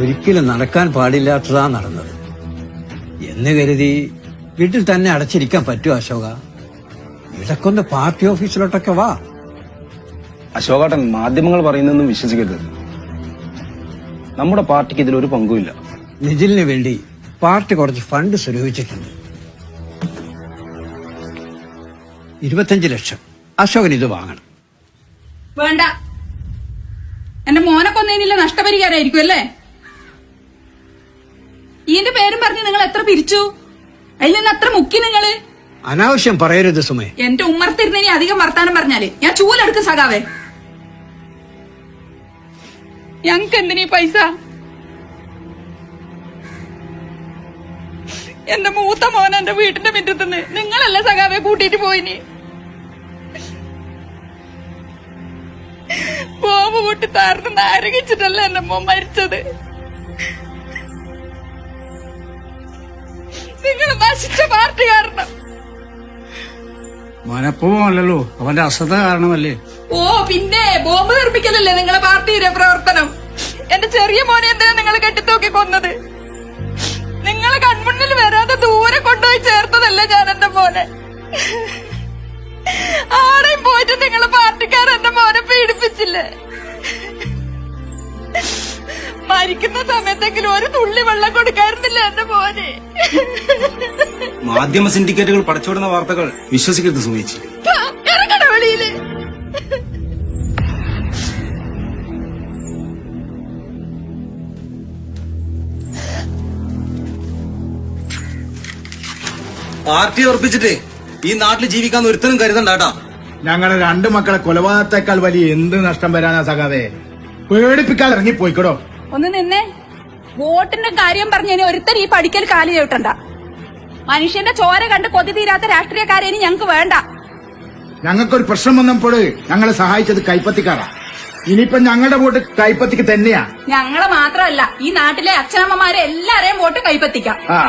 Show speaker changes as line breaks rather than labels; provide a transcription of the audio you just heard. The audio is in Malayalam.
ഒരിക്കലും നടക്കാൻ പാടില്ലാത്തതാ നടന്നത് എന്ന് കരുതി വീട്ടിൽ തന്നെ അടച്ചിരിക്കാൻ പറ്റുമോ അശോക? ഇടക്കൊന്ന് പാർട്ടി ഓഫീസിലോട്ടൊക്കെ വാ.
അശോകാട്ടൻ മാധ്യമങ്ങൾ പറയുന്നൊന്നും വിശ്വസിക്കരുത്. നമ്മുടെ പാർട്ടിക്ക് ഇതിലൊരു പങ്കുമില്ല.
നിജിലിന് വേണ്ടി പാർട്ടി കുറച്ച് ഫണ്ട് സ്വരൂപിച്ചിട്ടുണ്ട്. 25 ലക്ഷം. അശോകൻ ഇത് വാങ്ങണം.
വേണ്ട, എന്റെ മോനെ കൊന്നതിനില്ല നഷ്ടപരിഹാരമായിരിക്കും അല്ലേ? ഇതിന്റെ പേരും പറഞ്ഞ് നിങ്ങൾ എത്ര പിരിച്ചു? അതിൽ നിന്ന് അത്ര മുക്കി നിങ്ങള്.
അനാവശ്യം പറയരുത് സുമേ.
എന്റെ ഉമ്മർത്തിരുന്നതിന് അധികം വർത്താനം പറഞ്ഞാല് ഞാൻ ചൂലെടുക്കും സഖാവേ. ഞങ്ങക്ക് എന്തിനീ പൈസ? എന്റെ മൂത്ത മോൻ എന്റെ വീട്ടിന്റെ മുറ്റത്തുനിന്ന് നിങ്ങളല്ലേ സഖാവെ കൂട്ടിട്ട് പോയിനി. ബോംബ് പൊട്ടി താർന്ന് നാരകിച്ചിട്ടല്ലേ എന്റെ മോൻ മരിച്ചത്. നിങ്ങൾ നശിച്ച പാർട്ടി കാരണം.
മനപ്പൂർവമല്ലല്ലോ, അവന്റെ അശ്രദ്ധ കാരണമല്ലേ.
ഓ പിന്നെ ബോംബ് നിർമ്മിക്കലല്ലേ നിങ്ങളെ പാർട്ടിയുടെ പ്രവർത്തനം? എന്റെ ചെറിയ മോനെ എന്തിനാ നിങ്ങൾ കെട്ടിത്തൂക്കി കൊന്നത്? നിങ്ങളെ കൺമുന്നിൽ വരാതെ ദൂരെ കൊണ്ടുപോയി ചേർത്തതല്ലേ ഞാൻ എന്റെ മോനെ. ആടെയും പോയിട്ട് നിങ്ങളെ പാർട്ടിക്കാർ എന്റെ മോനെ പീഡിപ്പിച്ചില്ലേ? മരിക്കുന്ന സമയത്തെങ്കിലും ഒരു തുള്ളി വെള്ളം കൊടുക്കാറുന്നില്ല എന്റെ മോനെ.
മാധ്യമ സിൻഡിക്കേറ്റുകൾ പടച്ചുവിടുന്ന വാർത്തകൾ വിശ്വസിക്കരുത് സുമേച്ചി.
ഇറങ്ങണ വെളിയില്.
പാർട്ടി ഉറപ്പിച്ചിട്ട് ഈ നാട്ടിൽ ജീവിക്കാൻ ഒരുത്തനും കരുതണ്ടാട്ടാ.
ഞങ്ങളുടെ 2 മക്കളെ കൊലപാതകത്തെക്കാൾ വലിയ എന്ത് നഷ്ടം വരാനാ സഖാവേ? പേടിപ്പിക്കാൻ ഇറങ്ങിപ്പോയിക്കടോ.
ഒന്ന് നിന്നെ. വോട്ടിന്റെ കാര്യം പറഞ്ഞതിന് ഒരുത്തൻ ഈ പഠിക്കൽ കാലി ചവിട്ടണ്ട. മനുഷ്യന്റെ ചോര കണ്ട് കൊതി തീരാത്ത രാഷ്ട്രീയക്കാരെ ഇനി ഞങ്ങക്ക് വേണ്ട.
ഞങ്ങൾക്കൊരു പ്രശ്നം വന്നപ്പോൾ ഞങ്ങളെ സഹായിച്ചത് കൈപ്പത്തിക്കാരാ. ഇനിയിപ്പൊ ഞങ്ങളുടെ വോട്ട് കൈപ്പത്തിക്ക് തന്നെയാ.
ഞങ്ങളെ മാത്രമല്ല, ഈ നാട്ടിലെ അച്ഛനമ്മമാരെ എല്ലാരെയും വോട്ട് കൈപ്പത്തിക്കാം.
ആ